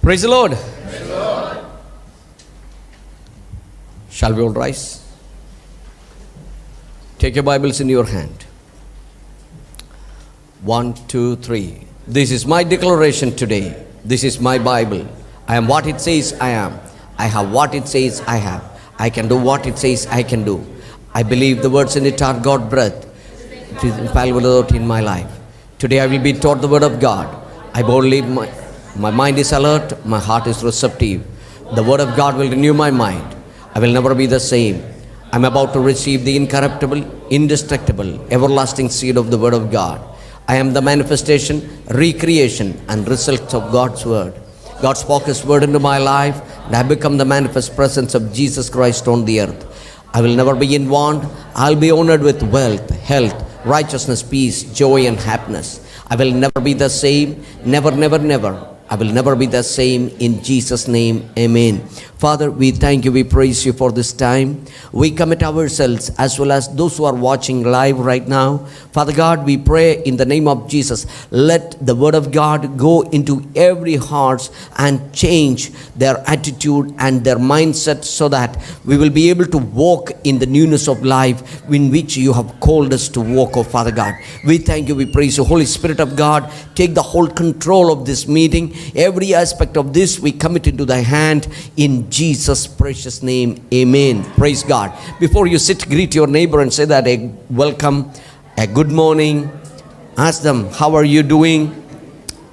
Praise the Lord. Praise the Lord. Shall we all rise? Take your Bibles in your hand. 1, 2, 3. This is my declaration today. This is my Bible. I am what it says I am. I have what it says I have. I can do what it says I can do. I believe the words in it are God-breathed. It is infallible in my life. Today I will be taught the word of God. I boldly, my mind is alert, my heart is receptive. The word of God will renew my mind. I will never be the same. I am about to receive the incorruptible, indestructible, everlasting seed of the word of God. I am the manifestation, recreation, and result of God's word. God spoke His word into my life, and I have become the manifest presence of Jesus Christ on the earth. I will never be in want. I will be honored with wealth, health, righteousness, peace, joy, and happiness. I will never be the same. Never, never, never. I will never be the same in Jesus' name. Amen. Father, we thank you, we praise you for this time. We commit ourselves as well as those who are watching live right now. Father God, we pray in the name of Jesus, let the word of God go into every heart and change their attitude and their mindset so that we will be able to walk in the newness of life in which you have called us to walk, oh Father God. We thank you, we praise you. Holy Spirit of God, take the whole control of this meeting. Every aspect of this we commit into thy hand in Jesus' precious name. Amen. Praise God. Before you sit, greet your neighbor and say that a welcome, a good morning. Ask them, how are you doing?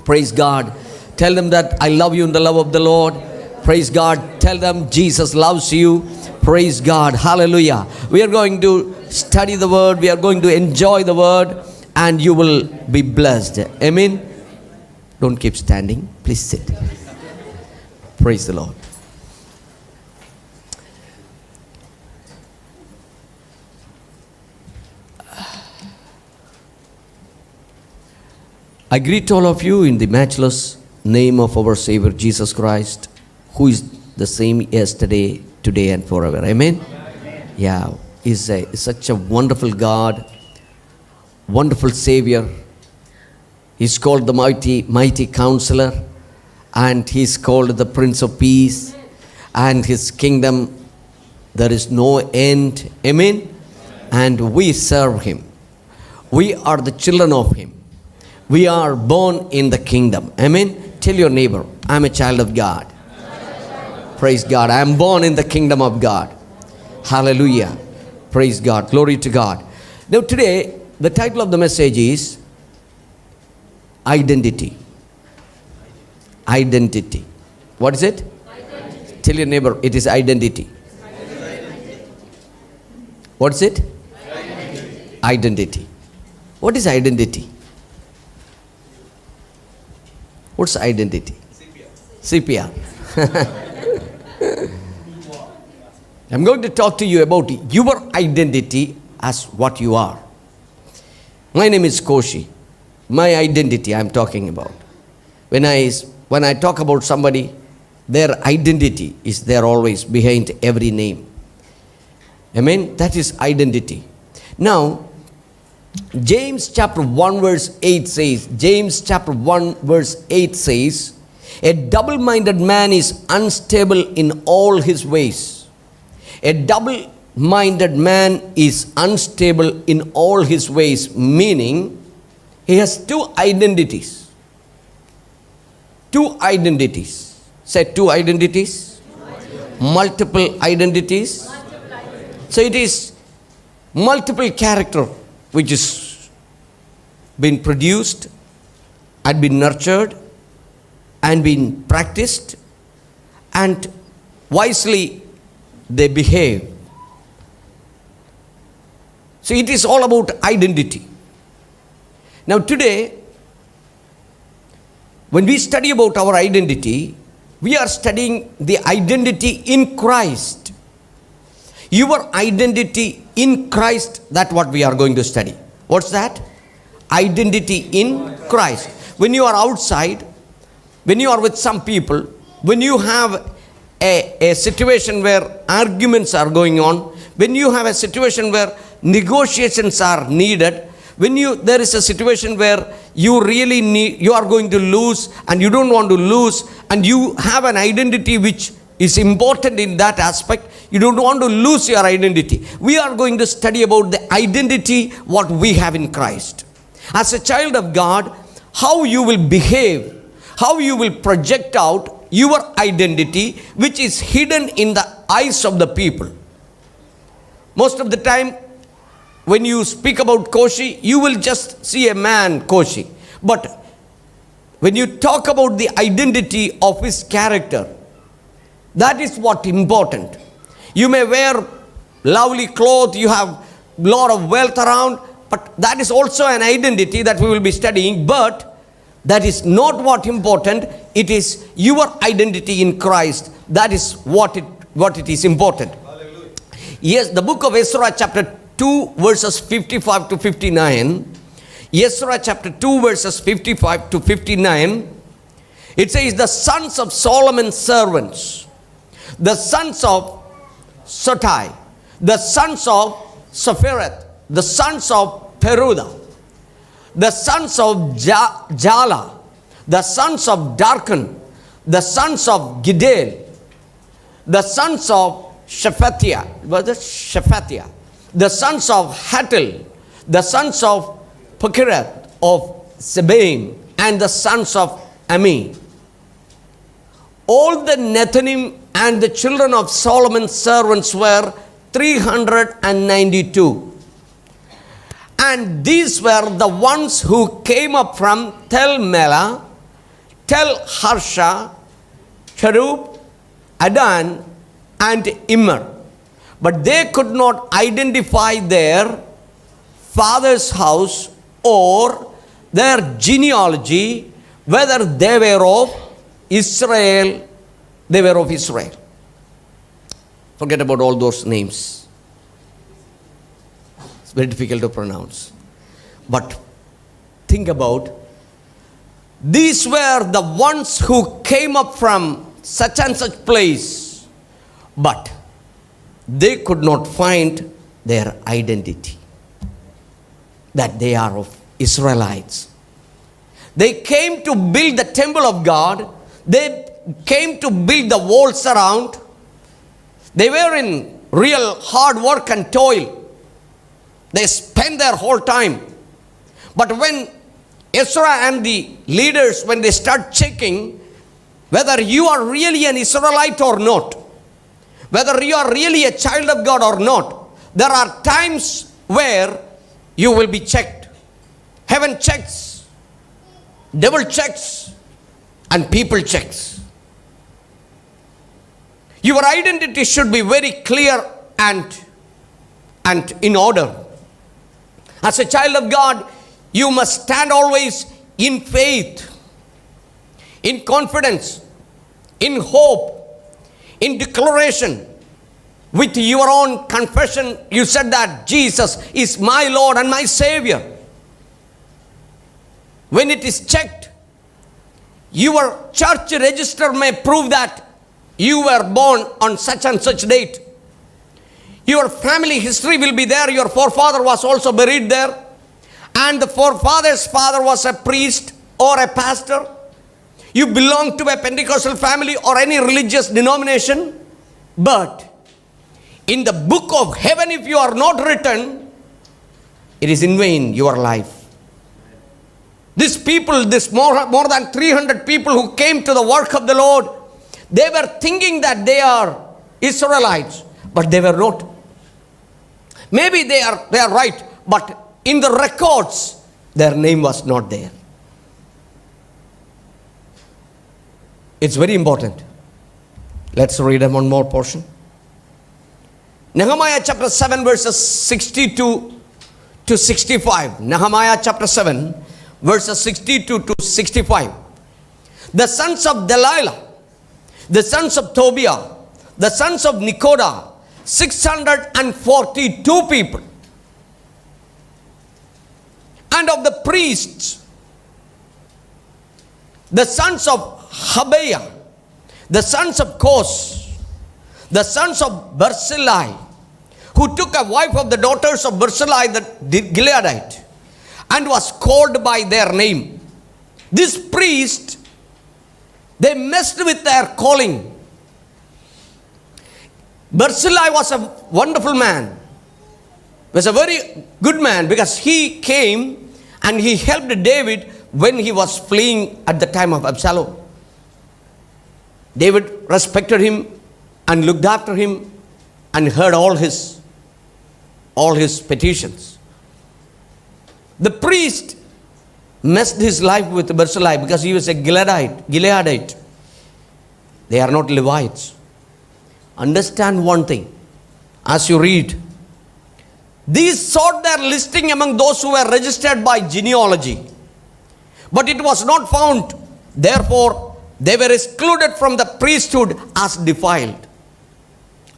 Praise God. Tell them that I love you in the love of the Lord. Praise God. Tell them Jesus loves you. Praise God. Hallelujah. We are going to study the word. We are going to enjoy the word, and you will be blessed. Amen. Don't keep standing. Please sit. Praise the Lord. I greet all of you in the matchless name of our Savior Jesus Christ, who is the same yesterday, today, and forever. Amen? Amen. Yeah, He's such a wonderful God, wonderful Savior. He's called the mighty Counselor, and He's called the Prince of Peace, and His kingdom, there is no end. Amen? And we serve Him. We are the children of Him. We are born in the kingdom. Amen? Tell your neighbor, I'm a child of God. Praise God. I am born in the kingdom of God. Hallelujah. Praise God. Glory to God. Now today, the title of the message is Identity. Identity. What is it? Identity. Tell your neighbor, it is identity. What is it? Identity. Identity. What is identity? What's identity? CPR. I'm going to talk to you about your identity as what you are. My name is Koshi. My identity I'm talking about. When I talk about somebody, their identity is there always behind every name. Amen? That is identity. Now, James chapter 1 verse 8 says, a double-minded man is unstable in all his ways. A double-minded man is unstable in all his ways, meaning he has two identities. Two identities. Say two identities. Multiple identities. So it is multiple character which is been produced and been nurtured and been practiced, and wisely they behave. So it is all about identity. Now today, when we study about our identity, we are studying the identity in Christ. Your identity in Christ, that's what we are going to study. What's that? Identity in Christ. When you are outside, when you are with some people, when you have a situation where arguments are going on, when you have a situation where negotiations are needed, When there is a situation where you really need, you are going to lose and you don't want to lose, and you have an identity which is important in that aspect, you don't want to lose your identity. We are going to study about the identity what we have in Christ. As a child of God, how you will behave, how you will project out your identity, which is hidden in the eyes of the people. Most of the time, when you speak about Koshi, you will just see a man, Koshi. But when you talk about the identity of his character, that is what important. You may wear lovely clothes, you have a lot of wealth around, but that is also an identity that we will be studying. But that is not what important. It is your identity in Christ. That is what it is important. Hallelujah. Yes, the book of Ezra chapter 2 verses 55 to 59. Ezra chapter 2 verses 55 to 59. It says, the sons of Solomon's servants, the sons of Sotai, the sons of Sephareth, the sons of Peruda, the sons of Jala, the sons of Darkon, the sons of Giddel, the sons of Shephatiah, the sons of Hattil, the sons of Pekirath of Zebaim, and the sons of Ami. All the Nethinim and the children of Solomon's servants were 392. And these were the ones who came up from Tel Melah, Tel Harsha, Cherub, Adan, and Immer. But they could not identify their father's house or their genealogy, whether they were of Israel, they were of Israel. Forget about all those names. It's very difficult to pronounce. But think about, these were the ones who came up from such and such place, but they could not find their identity, that they are of Israelites. They came to build the temple of God. They came to build the walls around. They were in real hard work and toil. They spent their whole time. But when Ezra and the leaders, when they start checking whether you are really an Israelite or not, whether you are really a child of God or not, there are times where you will be checked. Heaven checks, devil checks, and people checks. Your identity should be very clear and in order. As a child of God, you must stand always in faith, in confidence, in hope, in declaration. With your own confession, you said that Jesus is my Lord and my Savior. When it is checked, your church register may prove that you were born on such and such date. Your family history will be there. Your forefather was also buried there. And the forefather's father was a priest or a pastor. You belong to a Pentecostal family or any religious denomination. But in the book of heaven, if you are not written, it is in vain your life. These people, this more than 300 people who came to the work of the Lord, they were thinking that they are Israelites, but they were not. Maybe they are right, but in the records, their name was not there. It's very important. Let's read one more portion. Nehemiah chapter 7 verses 62 to 65. Nehemiah chapter 7 verses 62 to 65. The sons of Delilah, the sons of Tobiah, the sons of Nekoda, 642 people. And of the priests, the sons of Habiah, the sons of Kos, the sons of Barzillai, who took a wife of the daughters of Barzillai the Gileadite, and was called by their name. This priest, they messed with their calling. Barzillai was a wonderful man. Was a very good man because he came and he helped David when he was fleeing at the time of Absalom. David respected him and looked after him and heard all his petitions. The priest messed his life with Barzillai because he was a Gileadite. They are not Levites. Understand one thing as you read. These sought their listing among those who were registered by genealogy, but it was not found. Therefore, they were excluded from the priesthood as defiled.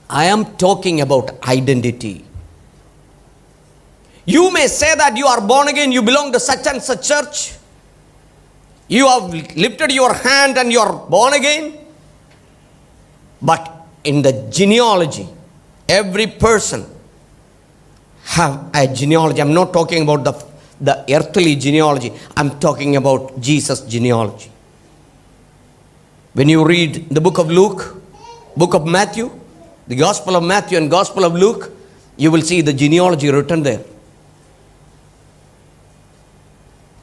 I am talking about identity. You may say that you are born again, you belong to such and such church. You have lifted your hand and you are born again. But in the genealogy, every person have a genealogy. I'm not talking about the earthly genealogy. I'm talking about Jesus' genealogy. When you read the book of Luke, book of Matthew, the Gospel of Matthew and Gospel of Luke, you will see the genealogy written there.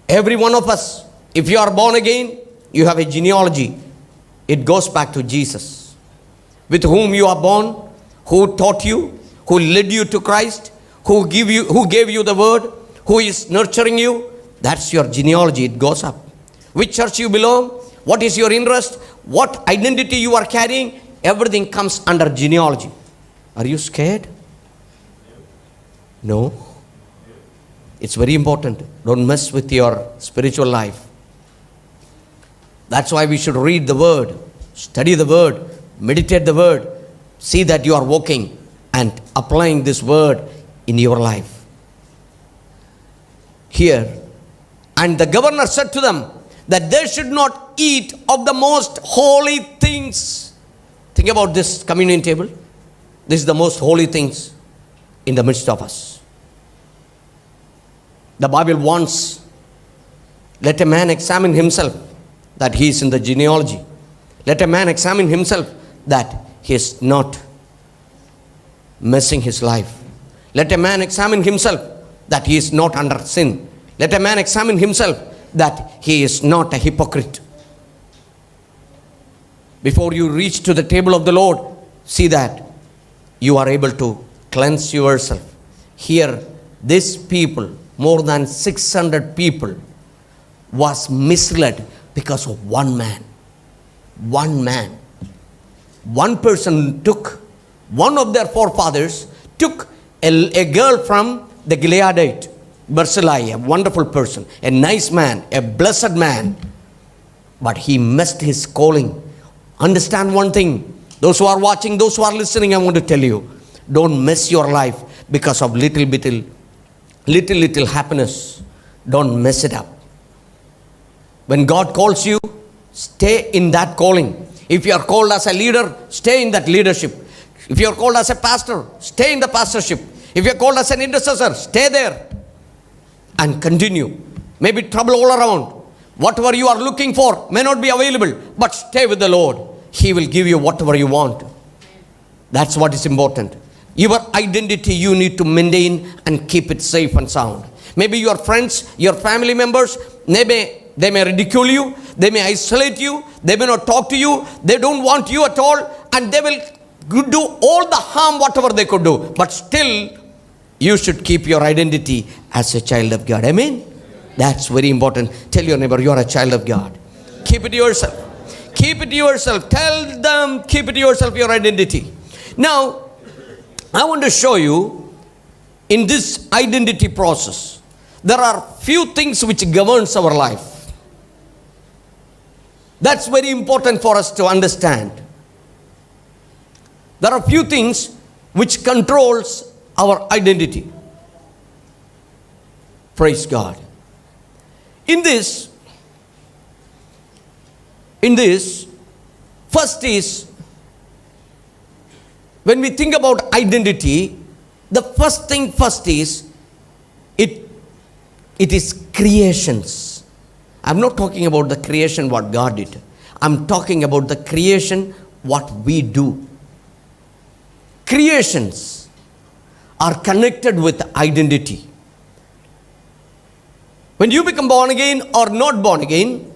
Every one of us, if you are born again, you have a genealogy. It goes back to Jesus. With whom you are born, who taught you, who led you to Christ, who gave you the word, who is nurturing you. That's your genealogy. It goes up. Which church you belong, what is your interest, what identity you are carrying, everything comes under genealogy. Are you scared? No. It's very important. Don't mess with your spiritual life. That's why we should read the word, study the word, meditate the word, see that you are walking and applying this word in your life. Here, and the governor said to them that they should not eat of the most holy things. Think about this communion table. This is the most holy things in the midst of us. The Bible wants, let a man examine himself that he is in the genealogy. Let a man examine himself that he is not messing his life. Let a man examine himself that he is not under sin. Let a man examine himself that he is not a hypocrite. Before you reach to the table of the Lord, see that you are able to cleanse yourself. Here, these people, more than 600 people, was misled because of one man. One man. One person took, one of their forefathers took a girl from the Gileadite, Barzillai, a wonderful person, a nice man, a blessed man. But he missed his calling. Understand one thing. Those who are watching, those who are listening, I want to tell you, don't mess your life because of little happiness. Don't mess it up. When God calls you, stay in that calling. If you are called as a leader, stay in that leadership. If you are called as a pastor, stay in the pastorship. If you are called as an intercessor, stay there and continue. Maybe trouble all around. Whatever you are looking for may not be available, but stay with the Lord. He will give you whatever you want. That's what is important. Your identity you need to maintain and keep it safe and sound. Maybe your friends, your family members, maybe they may ridicule you, they may isolate you, they may not talk to you, they don't want you at all, and they will do all the harm whatever they could do. But still, you should keep your identity as a child of God. Amen? That's very important. Tell your neighbor, you are a child of God. Keep it to yourself. Keep it to yourself. Tell them, keep it to yourself, your identity. Now, I want to show you, in this identity process, there are few things which governs our life. That's very important for us to understand. There are few things which controls our identity. Praise God. In this, first is, when we think about identity, the first thing is, it It is creations. I'm not talking about the creation what God did. I'm talking about the creation what we do. Creations are connected with identity. When you become born again or not born again,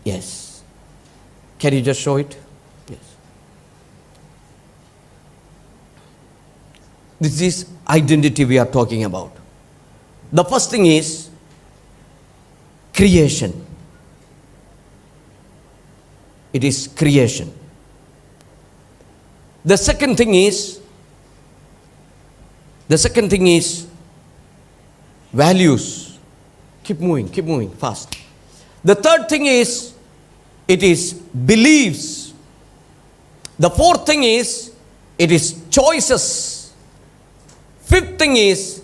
yes. Can you just show it? Yes. This is identity we are talking about. The first thing is creation. It is creation. The second thing is values. Keep moving fast. The third thing is, it is beliefs. The fourth thing is, it is choices. Fifth thing is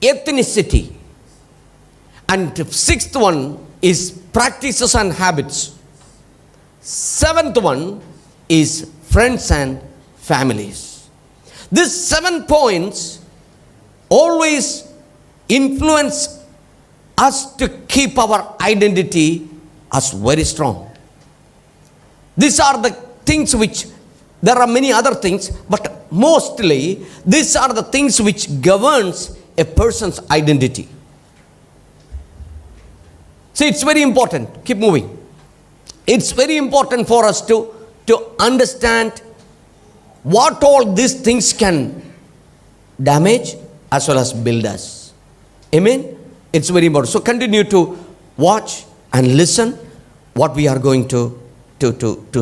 ethnicity. And sixth one is practices and habits. Seventh one is friends and families. These 7 points always influence us to keep our identity as very strong. These are the things which, there are many other things, but mostly these are the things which governs a person's identity. See, it's very important. Keep moving. It's very important for us to understand what all these things can damage as well as build us. Amen? It's very important. So continue to watch and listen what we are going to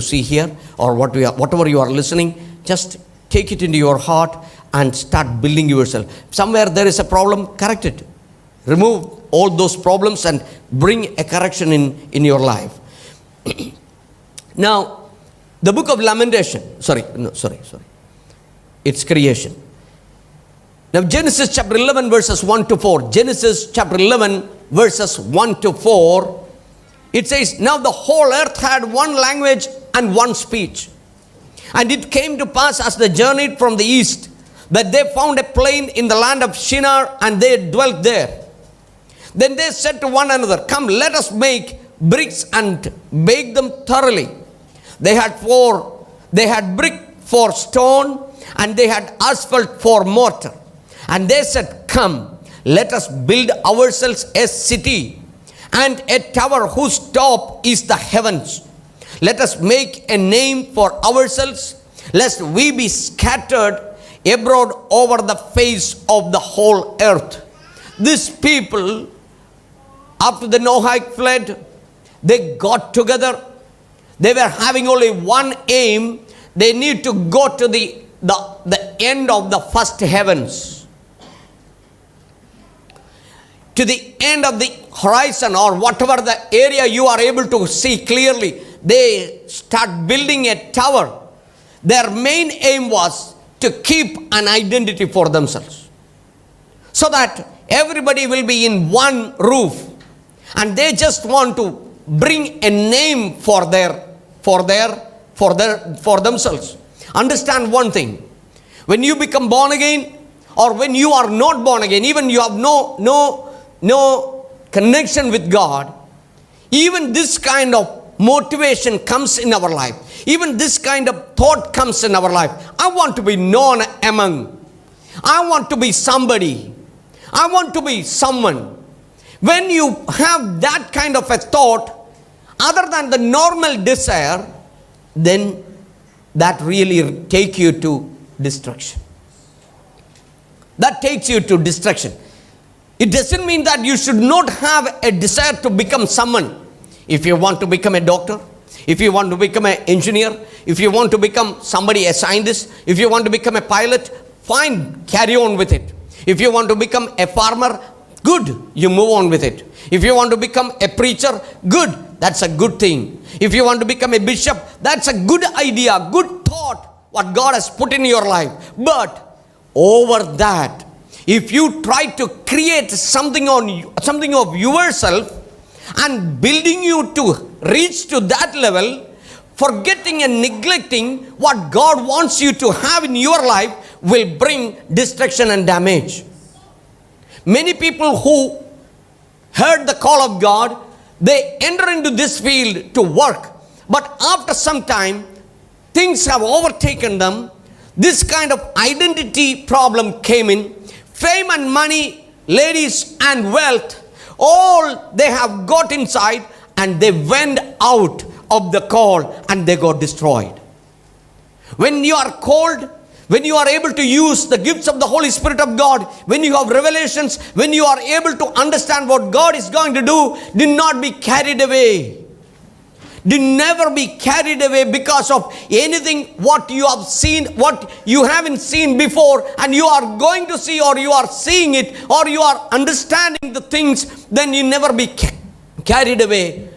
see here, or whatever you are listening, just take it into your heart and start building yourself. Somewhere there is a problem, correct it. Remove all those problems and bring a correction in your life. Now, the book of Lamentation, sorry. It's creation. Now, Genesis chapter 11 verses 1 to 4. Genesis chapter 11 verses 1 to 4. It says, now the whole earth had one language and one speech. And it came to pass as they journeyed from the east, that they found a plain in the land of Shinar, and they dwelt there. Then they said to one another, come, let us make bricks and bake them thoroughly. They had brick for stone, and they had asphalt for mortar. And they said, come, let us build ourselves a city and a tower whose top is the heavens. Let us make a name for ourselves, lest we be scattered abroad over the face of the whole earth. These people, after the Noahide flood, they got together. They were having only one aim. They need to go to the end of the first heavens, to the end of the horizon, or whatever the area you are able to see clearly. They start building a tower. Their main aim was to keep an identity for themselves, so that everybody will be in one roof, and they just want to bring a name for themselves. Understand one thing: when you become born again, or when you are not born again, even you have no connection with God, even this kind of motivation comes in our life. Even this kind of thought comes in our life. I want to be known among. I want to be somebody. I want to be someone. When you have that kind of a thought, other than the normal desire, then that really take you to destruction. That takes you to destruction. It doesn't mean that you should not have a desire to become someone. If you want to become a doctor, if you want to become an engineer, if you want to become somebody, a scientist, if you want to become a pilot, fine, carry on with it. If you want to become a farmer, good, you move on with it. If you want to become a preacher, good, that's a good thing. If you want to become a bishop, that's a good idea, good thought, what God has put in your life. But over that, if you try to create something of yourself, and building you to reach to that level, forgetting and neglecting what God wants you to have in your life, will bring destruction and damage. Many people who heard the call of God, they enter into this field to work. But after some time, things have overtaken them. This kind of identity problem came in. Fame and money, ladies and wealth, all they have got inside, and they went out of the call and they got destroyed. When you are called, when you are able to use the gifts of the Holy Spirit of God, when you have revelations, when you are able to understand what God is going to do, do not be carried away. Do never be carried away because of anything what you have seen, what you haven't seen before, and you are going to see, or you are seeing it, or you are understanding the things. Then you never be carried away.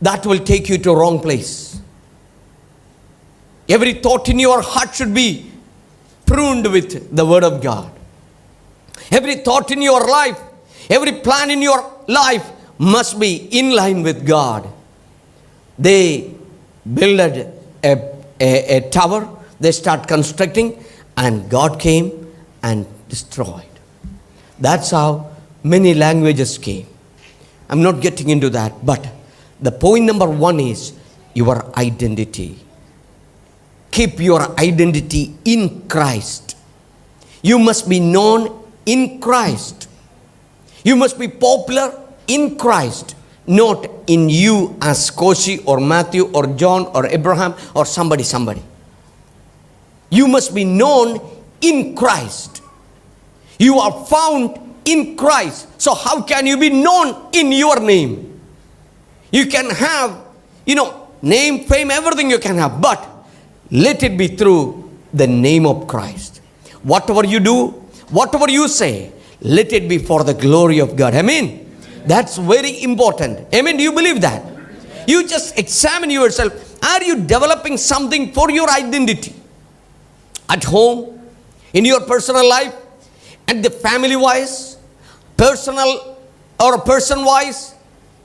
That will take you to a wrong place. Every thought in your heart should be pruned with the word of God. Every thought in your life, every plan in your life must be in line with God. They built a tower, they start constructing, and God came and destroyed. That's how many languages came. I'm not getting into that, but the point number one is your identity. Keep your identity in Christ. You must be known in Christ. You must be popular in Christ, not in you as Koshi or Matthew or John or Abraham or somebody. You must be known in Christ. You are found in Christ. So how can you be known in your name? You can have, name, fame, everything you can have, but let it be through the name of Christ. Whatever you do, whatever you say, let it be for the glory of God. Amen. That's very important. Amen. Do you believe that? You just examine yourself. Are you developing something for your identity? At home, in your personal life, and the family wise, personal or person wise?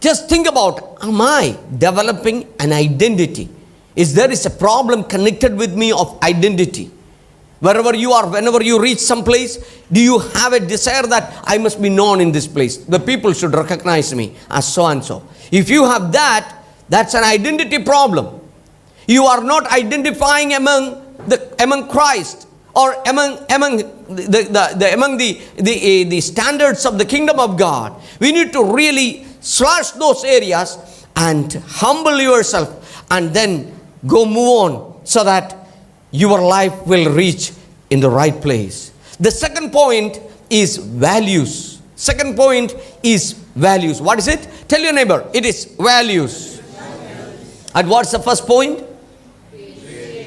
Just think about, am I developing an identity? Is there a problem connected with me of identity? Wherever you are, whenever you reach some place, do you have a desire that I must be known in this place? The people should recognize me as so and so. If you have that, that's an identity problem. You are not identifying among Christ or among the standards of the kingdom of God. We need to really slash those areas and humble yourself, and then move on, so that your life will reach in the right place. The second point is values. Second point is values. What is it? Tell your neighbor, it is values. And what's the first point?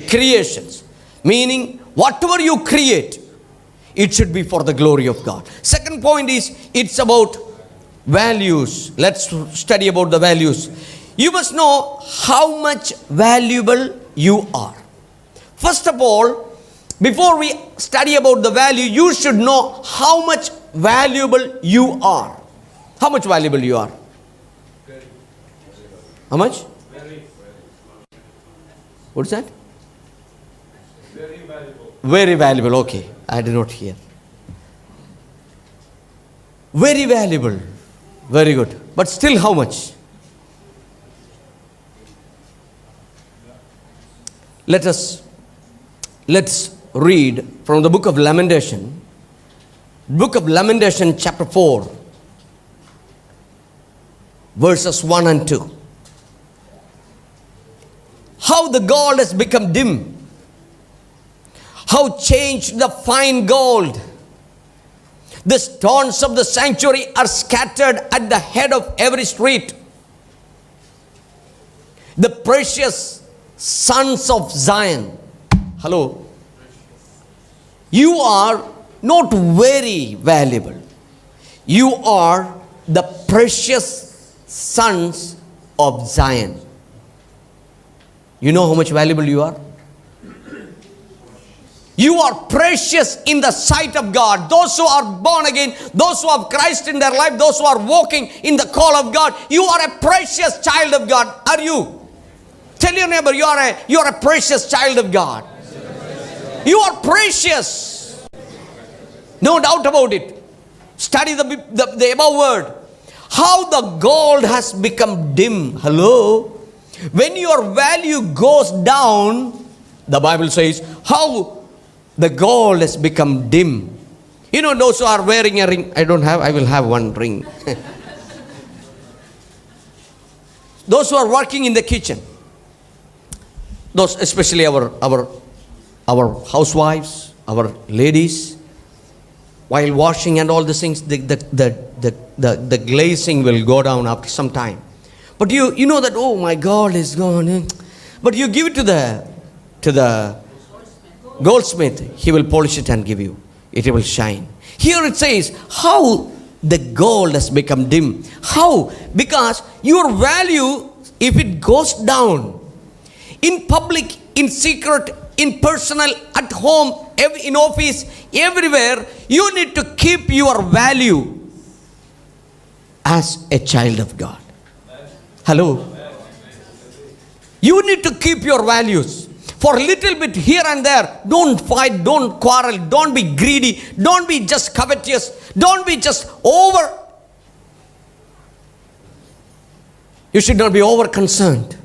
Creations. Meaning, whatever you create, it should be for the glory of God. Second point is, it's about values. Let's study about the values. You must know how much valuable you are. First of all, before we study about the value, you should know how much valuable you are. How much valuable you are? How much? What is that? Very valuable. Very valuable. Okay, I did not hear. Very valuable. Very good. But still, how much? Let's read from the book of Lamentation. Book of Lamentation, chapter 4, verses 1 and 2. How the gold has become dim. How changed the fine gold. The stones of the sanctuary are scattered at the head of every street. The precious sons of Zion. Hello. You are not very valuable. You are the precious sons of Zion. You know how much valuable you are? You are precious in the sight of God. Those who are born again, those who have Christ in their life, those who are walking in the call of God, you are a precious child of God. Are you? Tell your neighbor, you are a precious child of God. You are precious. No doubt about it. Study the above word. How the gold has become dim. Hello? When your value goes down, the Bible says, how the gold has become dim. You know, those who are wearing a ring, I will have one ring. Those who are working in the kitchen, those especially our housewives, our ladies, while washing and all these things, the glazing will go down after some time. But you know that, oh, my gold is gone. But you give it to the goldsmith, he will polish it and give you. It will shine. Here it says, how the gold has become dim. How? Because your value, if it goes down, in public, in secret, in personal, at home, in office, everywhere, you need to keep your value as a child of God. Hello? You need to keep your values. For a little bit here and there, don't fight, don't quarrel, don't be greedy, don't be just covetous, don't be just over. You should not be over concerned.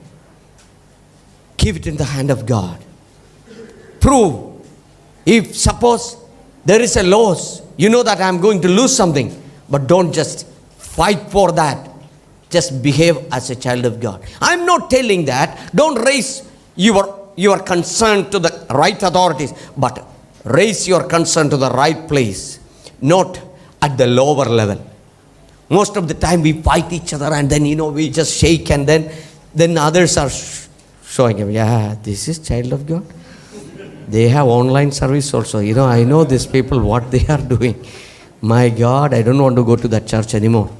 Keep it in the hand of God. Prove. If suppose there is a loss, you know that I am going to lose something, but don't just fight for that. Just behave as a child of God. I am not telling that. Don't raise your concern to the right authorities, but raise your concern to the right place, not at the lower level. Most of the time we fight each other and then, we just shake and then others are showing him, yeah, this is child of God. They have online service also. I know these people, what they are doing. My God, I don't want to go to that church anymore.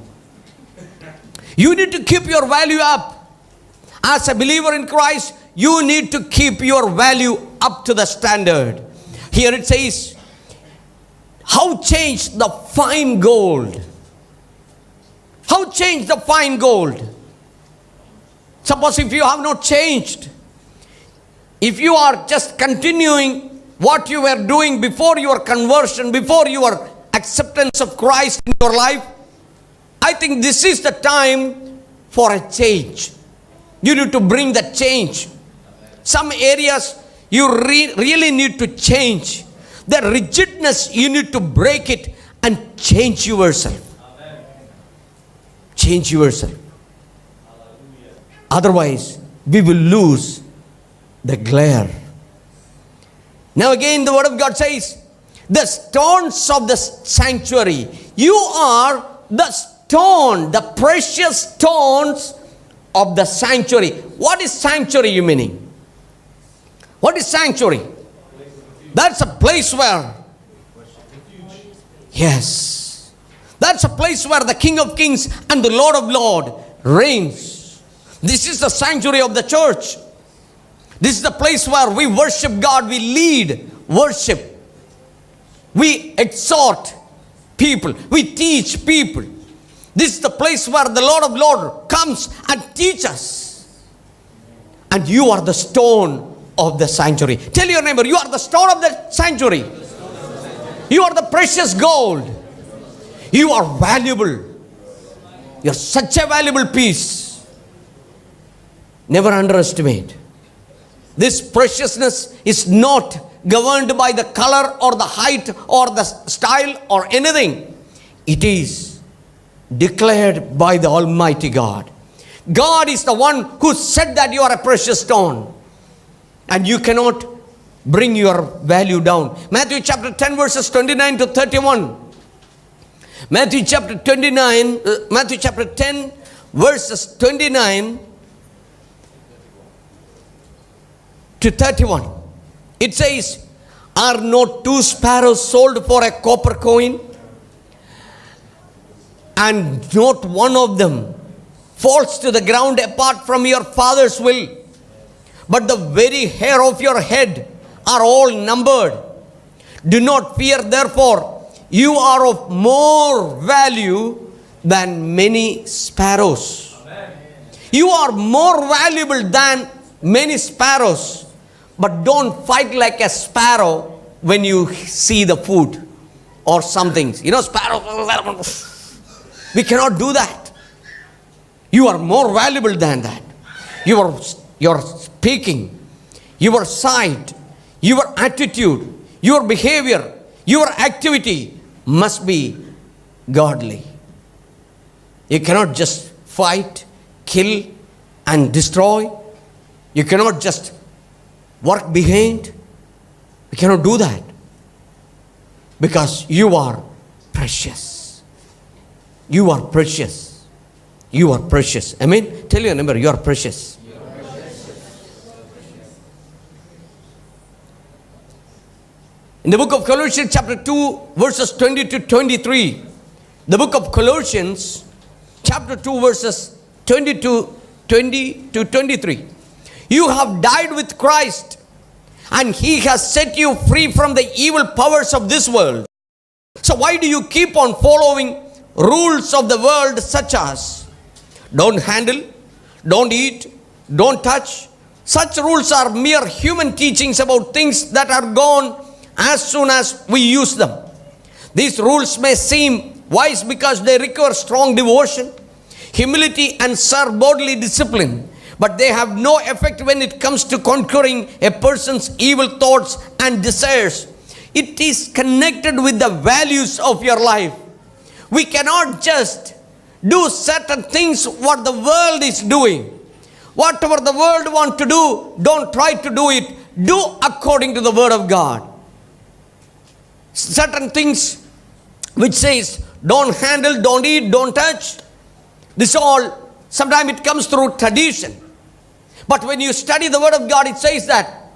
You need to keep your value up. As a believer in Christ, you need to keep your value up to the standard. Here it says, how change the fine gold. How change the fine gold. Suppose if you have not changed, if you are just continuing what you were doing before your conversion, before your acceptance of Christ in your life, I think this is the time for a change. You need to bring that change. Some areas you really need to change. The rigidness, you need to break it and change yourself. Change yourself. Otherwise, we will lose the glare. Now again, the word of God says, the stones of the sanctuary. You are the stone, the precious stones of the sanctuary. What is sanctuary, you meaning? What is sanctuary? That's a place where, yes, that's a place where the King of Kings and the Lord of Lords reigns. This is the sanctuary of the church. This is the place where we worship God, we lead worship. We exhort people, we teach people. This is the place where the Lord of Lords comes and teaches us. And you are the stone of the sanctuary. Tell your neighbor, you are the stone of the sanctuary. You are the precious gold. You are valuable. You are such a valuable piece. Never underestimate. This preciousness is not governed by the color or the height or the style or anything. It is declared by the Almighty God. God is the one who said that you are a precious stone. And you cannot bring your value down. Matthew chapter 10 verses 29 to 31. Matthew chapter 10 verses 29 to 31. It says, are not 2 sparrows sold for a copper coin? And not one of them falls to the ground apart from your Father's will. But the very hair of your head are all numbered. Do not fear, therefore, you are of more value than many sparrows. Amen. You are more valuable than many sparrows. But don't fight like a sparrow when you see the food. or something. Sparrow. We cannot do that. You are more valuable than that. Your speaking, your sight, your attitude, your behavior, your activity must be godly. You cannot just fight, kill, and destroy. You cannot just work behind. You cannot do that. Because you are precious. You are precious. You are precious. Amen? Tell your neighbor, you are precious. In the book of Colossians chapter 2 verses 20 to 23. The book of Colossians chapter 2 verses 20 to 23. You have died with Christ, and He has set you free from the evil powers of this world. So why do you keep on following rules of the world such as don't handle, don't eat, don't touch? Such rules are mere human teachings about things that are gone as soon as we use them. These rules may seem wise because they require strong devotion, humility, and serve bodily discipline, but they have no effect when it comes to conquering a person's evil thoughts and desires. It is connected with the values of your life. We cannot just do certain things what the world is doing. Whatever the world wants to do, don't try to do it. Do according to the word of God. Certain things which says don't handle, don't eat, don't touch. This all, sometimes it comes through tradition. But when you study the word of God, it says that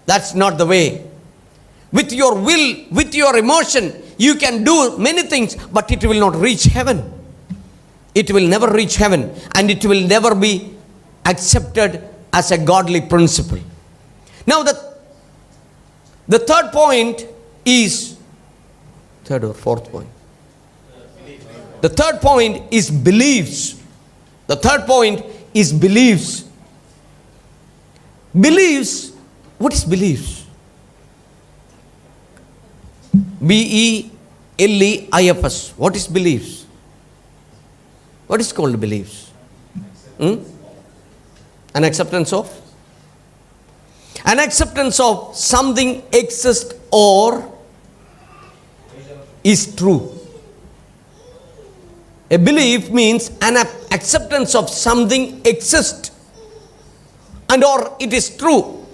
that's not the way. With your will, with your emotion, you can do many things, but it will not reach heaven. It will never reach heaven, and it will never be accepted as a godly principle. Now the third point is, third or fourth point? The third point is beliefs. The third point is beliefs. Beliefs, what is beliefs? B-E-L-E-I-F-S. What is beliefs? What is called beliefs? An acceptance of? An acceptance of something exists or is true. A belief means an acceptance of something exists and or it is true,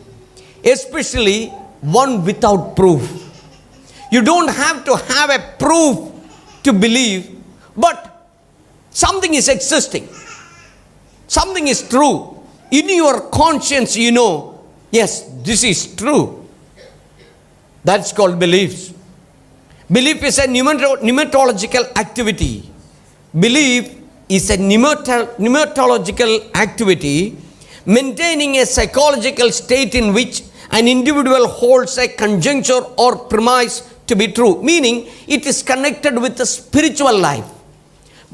especially one without proof. You don't have to have a proof to believe, but something is existing. Something is true. In your conscience, you know, yes, this is true. That's called beliefs. Belief is a pneumatological activity. Belief is a pneumatological activity maintaining a psychological state in which an individual holds a conjecture or premise to be true, meaning it is connected with the spiritual life.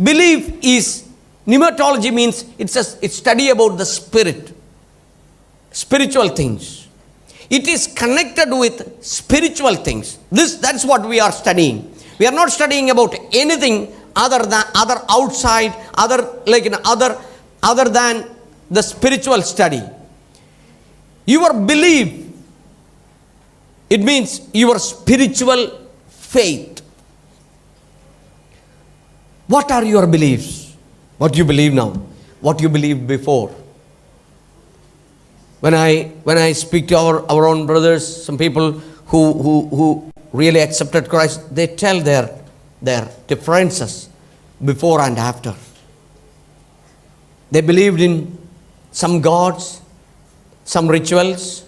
Belief is, pneumatology means it's study about the spirit, spiritual things. It is connected with spiritual things. That's what we are studying. We are not studying about anything other than the spiritual study. Your belief, it means your spiritual faith. What are your beliefs? What you believe now? What you believed before? When I speak to our own brothers, some people who really accepted Christ, they tell their differences before and after. They believed in some gods, some rituals.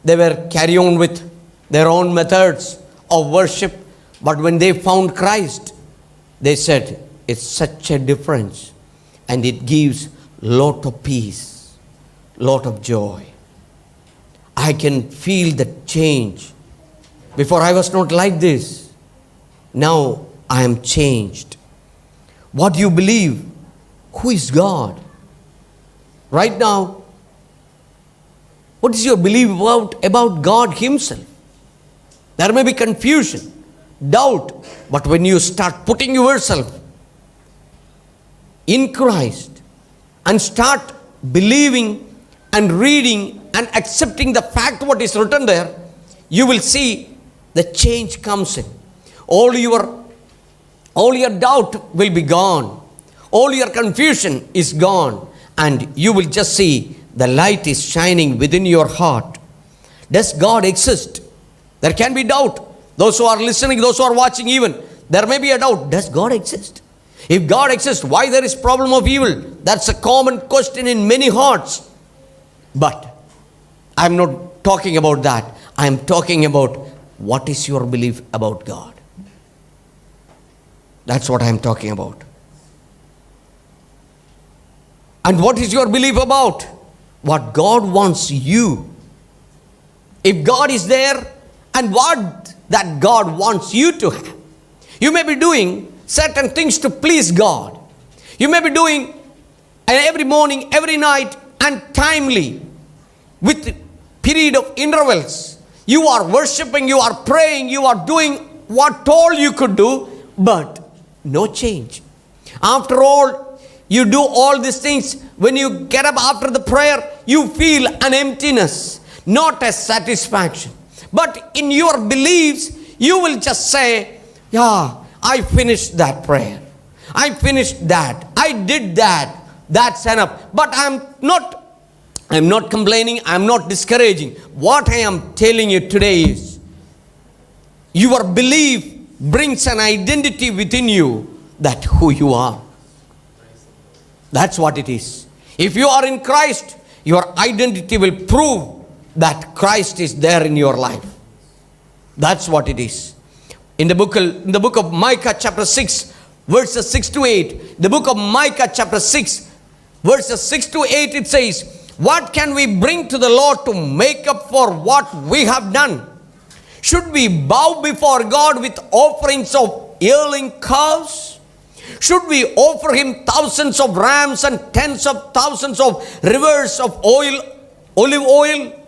They were carry on with their own methods of worship. But when they found Christ, they said, it's such a difference. And it gives lot of peace, lot of joy. I can feel the change. Before I was not like this. Now I am changed. What you believe? Who is God? Right now, what is your belief about God Himself? There may be confusion. doubt. But when you start putting yourself in Christ and start believing and reading and accepting the fact what is written there, you will see the change comes in. All your doubt will be gone. All your confusion is gone. And you will just see the light is shining within your heart. Does God exist? There can be doubt. Those who are listening, those who are watching even, there may be a doubt. Does God exist? If God exists, why there is problem of evil? That's a common question in many hearts. But I'm not talking about that. I'm talking about what is your belief about God. That's what I'm talking about. And what is your belief about? What God wants you. If God is there, and what that God wants you to have. You may be doing certain things to please God. You may be doing every morning, every night, and timely, with period of intervals. You are worshiping, you are praying, you are doing what all you could do, but no change. After all, you do all these things. When you get up after the prayer, you feel an emptiness, not a satisfaction. But in your beliefs, you will just say, yeah, I finished that prayer. I finished that. I did that. That's enough. But I'm not complaining. I'm not discouraging. What I am telling you today is, your belief brings an identity within you that who you are. That's what it is. If you are in Christ, your identity will prove that Christ is there in your life. That's what it is. In the book of Micah chapter 6, verses 6 to 8, the book of Micah chapter 6, verses 6 to 8, it says, what can we bring to the Lord to make up for what we have done? Should we bow before God with offerings of yearling calves? Should we offer him thousands of rams and tens of thousands of rivers of olive oil?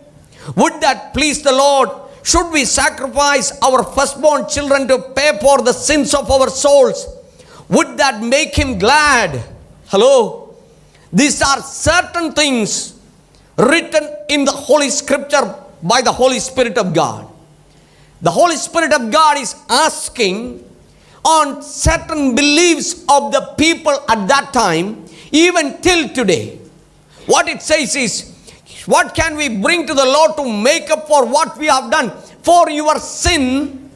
Would that please the Lord? Should we sacrifice our firstborn children to pay for the sins of our souls? Would that make him glad? Hello? These are certain things written in the Holy Scripture by the Holy Spirit of God. The Holy Spirit of God is asking on certain beliefs of the people at that time, even till today. What it says is, what can we bring to the Lord to make up for what we have done? For your sin,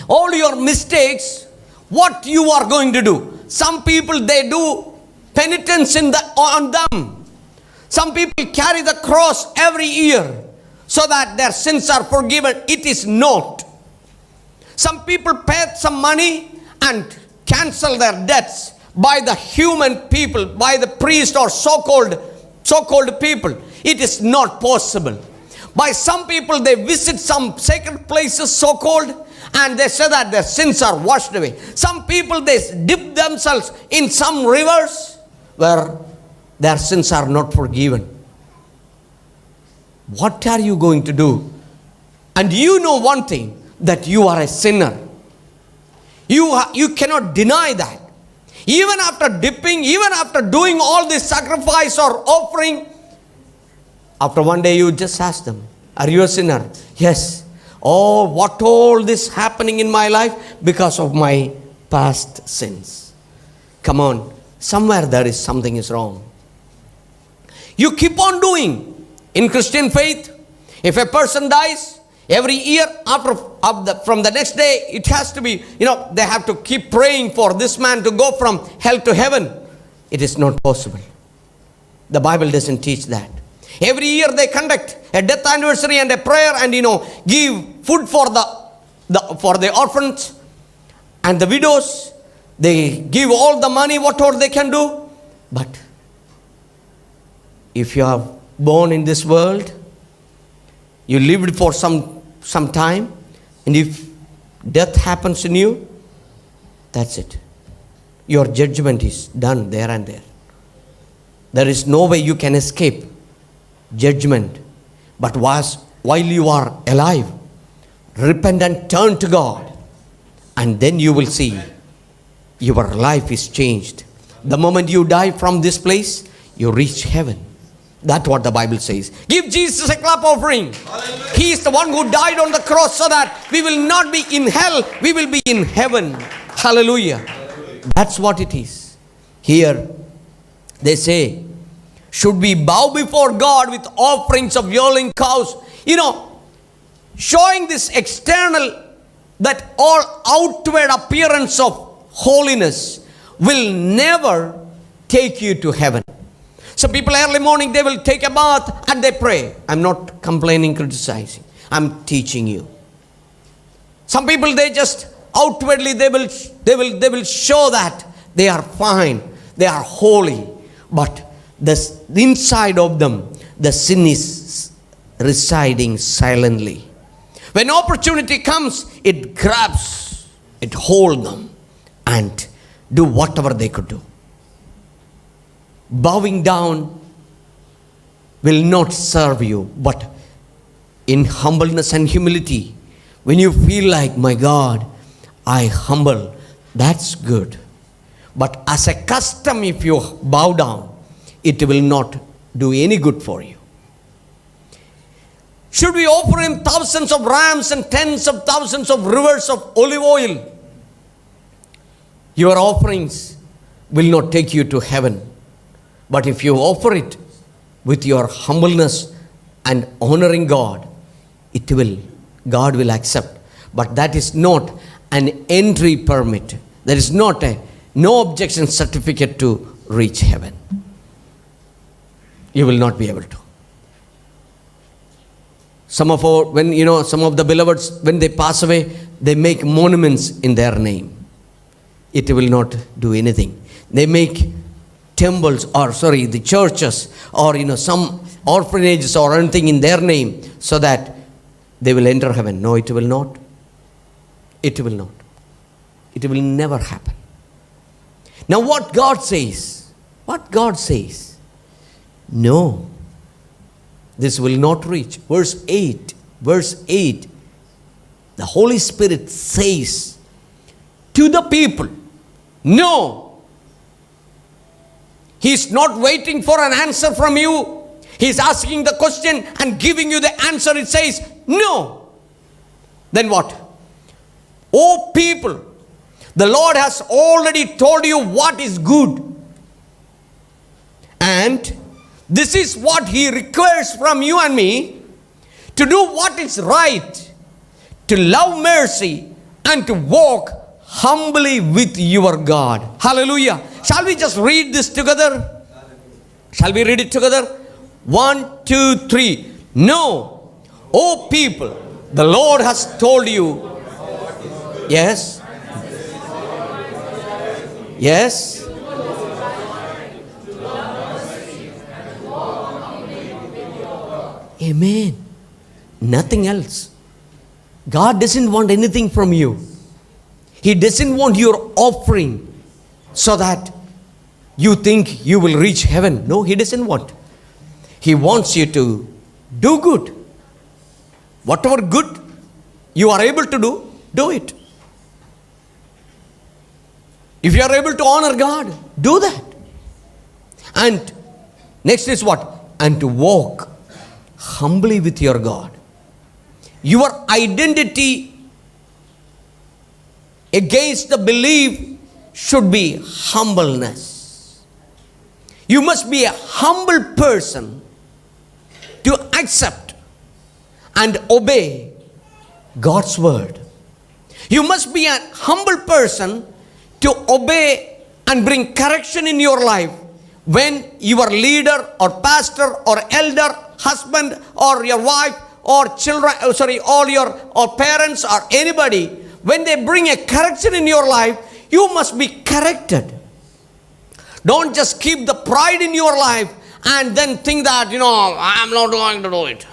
all your mistakes, what you are going to do? Some people, they do penitence on them. Some people carry the cross every year so that their sins are forgiven. It is not. Some people pay some money and cancel their debts by the human people, by the priest or so-called people. It is not possible. By some people, they visit some sacred places, so-called, and they say that their sins are washed away. Some people, they dip themselves in some rivers where their sins are not forgiven. What are you going to do? And you know one thing, that you are a sinner. You cannot deny that. Even after dipping, even after doing all this sacrifice or offering, after one day you just ask them, are you a sinner? Yes. Oh, what all this happening in my life? Because of my past sins. Come on. Somewhere there is something is wrong. You keep on doing. In Christian faith, if a person dies, every year from the next day, it has to be, they have to keep praying for this man to go from hell to heaven. It is not possible. The Bible doesn't teach that. Every year they conduct a death anniversary and a prayer and, give food for the orphans and the widows. They give all the money, whatever they can do. But if you are born in this world, you lived for some time, and if death happens in you, that's it. Your judgment is done there and there. There is no way you can escape judgment. But while you are alive, repent and turn to God. And then you will see your life is changed. The moment you die from this place, you reach heaven. That's what the Bible says. Give Jesus a clap offering. He is the one who died on the cross so that we will not be in hell, we will be in heaven. Hallelujah. That's what it is. Here they say, should we bow before God with offerings of yearling cows? Showing this external, that all outward appearance of holiness will never take you to heaven. Some people early morning, they will take a bath and they pray. I'm not complaining, criticizing. I'm teaching you. Some people, they just outwardly, they will show that they are fine, they are holy. But the inside of them, the sin is residing silently. When opportunity comes, it grabs, it holds them and do whatever they could do. Bowing down will not serve you, but in humbleness and humility, when you feel like, my God, I humble, that's good. But as a custom, if you bow down, it will not do any good for you. Should we offer him thousands of rams and tens of thousands of rivers of olive oil? Your offerings will not take you to heaven. But if you offer it with your humbleness and honoring God, God will accept. But that is not an entry permit. There is no objection certificate to reach heaven. You will not be able to. Some of the beloveds, when they pass away, they make monuments in their name. It will not do anything. They make temples, the churches, or some orphanages or anything in their name, so that they will enter heaven. No, it will not. It will not. It will never happen. Now what God says? No. This will not reach. Verse 8. The Holy Spirit says to the people, no. He is not waiting for an answer from you. He is asking the question and giving you the answer. It says, no. Then what? Oh people, the Lord has already told you what is good. And this is what He requires from you and me, to do what is right, to love mercy, and to walk humbly with your God. Hallelujah. Shall we just read this together? Shall we read it together? 1, 2, 3. No, O people, the Lord has told you. Yes. Yes. Amen. Nothing else. God doesn't want anything from you. He doesn't want your offering so that you think you will reach heaven. No, He doesn't want. He wants you to do good. Whatever good you are able to do, do it. If you are able to honor God, do that. And next is what? And to walk humbly with your God. Your identity against the belief should be humbleness. You must be a humble person to accept and obey God's word. You must be a humble person to obey and bring correction in your life when your leader or pastor or elder, husband or your wife or children, or parents or anybody, when they bring a correction in your life, you must be corrected. Don't just keep the pride in your life and then think that, I'm not going to do it.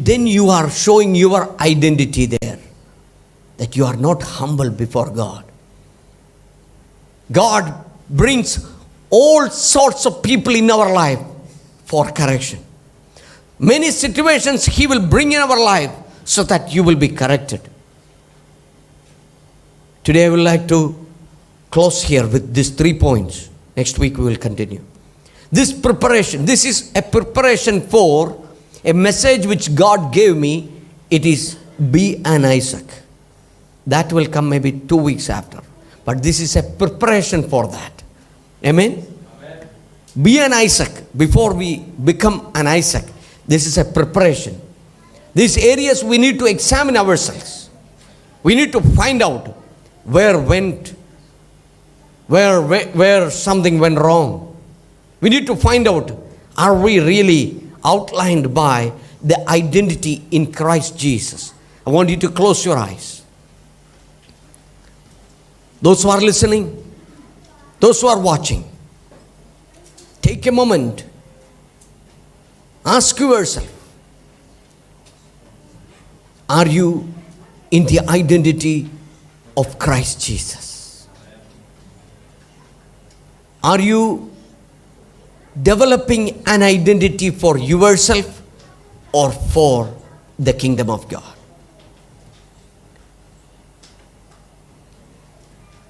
Then you are showing your identity there, that you are not humble before God. God brings all sorts of people in our life for correction. Many situations He will bring in our life so that you will be corrected. Today I would like to close here with these 3 points. Next week we will continue. This preparation, this is a preparation for a message which God gave me. It is be an Isaac. That will come maybe 2 weeks after. But this is a preparation for that. Amen? Amen. Be an Isaac. Before we become an Isaac, this is a preparation. These areas we need to examine ourselves. We need to find out where something went wrong. We need to find out, are we really outlined by the identity in Christ Jesus? I want you to close your eyes. Those who are listening, those who are watching, take a moment, ask yourself, are you in the identity of Christ Jesus? Are you developing an identity for yourself or for the kingdom of God?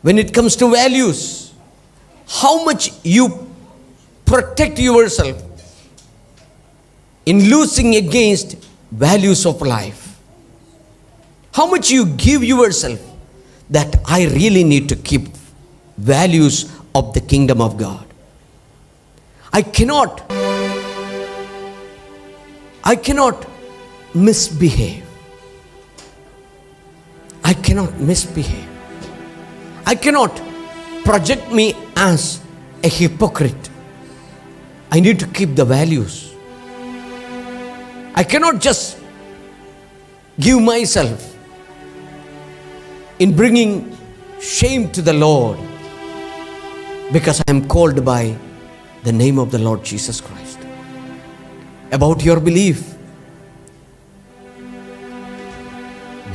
When it comes to values, how much you protect yourself in losing against values of life? How much you give yourself that I really need to keep values of the kingdom of God? I cannot misbehave. I cannot misbehave. I cannot project me as a hypocrite. I need to keep the values. I cannot just give myself in bringing shame to the Lord because I am called by the name of the Lord Jesus Christ. About your belief,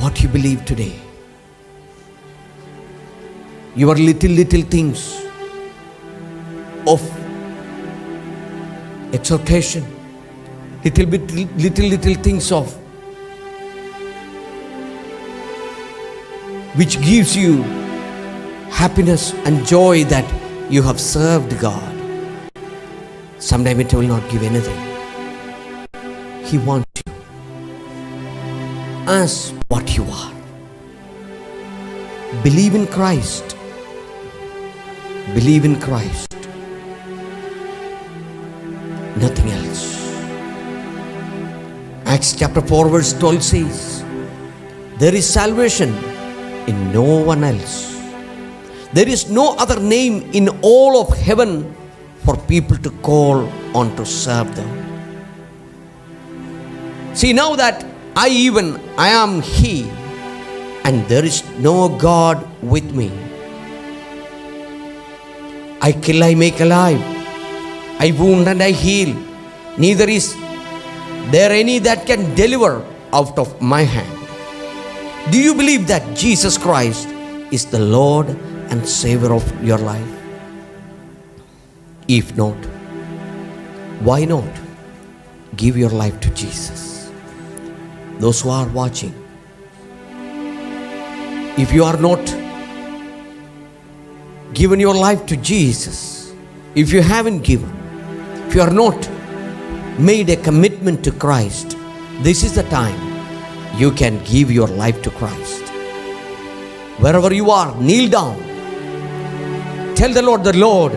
what you believe today, your little things of exhortation, little things of which gives you happiness and joy that you have served God. Sometimes it will not give anything. He wants you as what you are. Believe in Christ. Believe in Christ. Nothing else. Acts chapter 4 verse 12 says, there is salvation in no one else. There is no other name in all of heaven for people to call on to serve them. See, now that I am He, and there is no God with me. I kill, I make alive. I wound and I heal. Neither is there any that can deliver out of my hand. Do you believe that Jesus Christ is the Lord and Savior of your life? If not, why not give your life to Jesus? Those who are watching, if you are not given your life to Jesus, if you haven't given, if you are not made a commitment to Christ, this is the time you can give your life to Christ. Wherever you are, kneel down. Tell the Lord,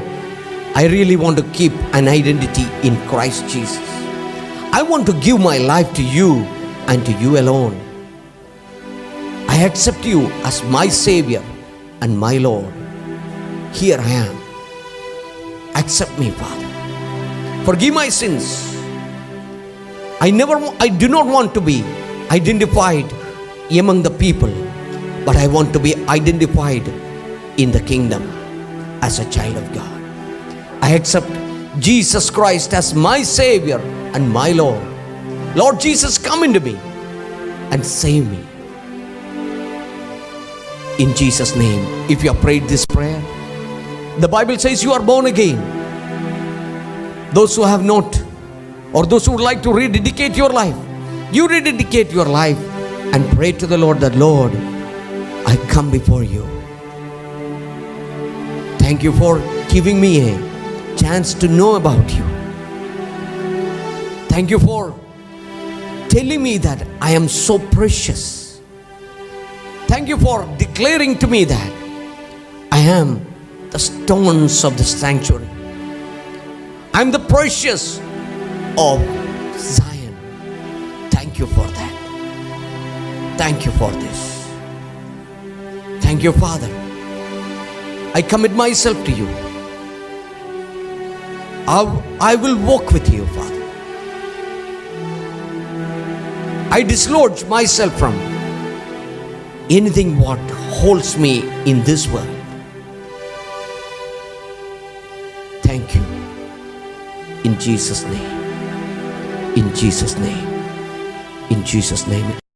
I really want to keep an identity in Christ Jesus. I want to give my life to you and to you alone. I accept you as my Savior and my Lord. Here I am. Accept me, Father. Forgive my sins. I do not want to be identified among the people, but I want to be identified in the kingdom as a child of God. I accept Jesus Christ as my Savior and my Lord. Lord Jesus, come into me and save me. In Jesus' name, if you have prayed this prayer, the Bible says you are born again. Those who have not, or those who would like to rededicate your life, you rededicate your life and pray to the Lord that, Lord, I come before you. Thank you for giving me a chance to know about you. Thank you for telling me that I am so precious. Thank you for declaring to me that I am the stones of the sanctuary. I am the precious of Zion. Thank you for that. Thank you for this. Thank you, Father. I commit myself to you. I will walk with you, Father. I dislodge myself from anything what holds me in this world. Thank you. In Jesus' name. In Jesus' name. In Jesus' name.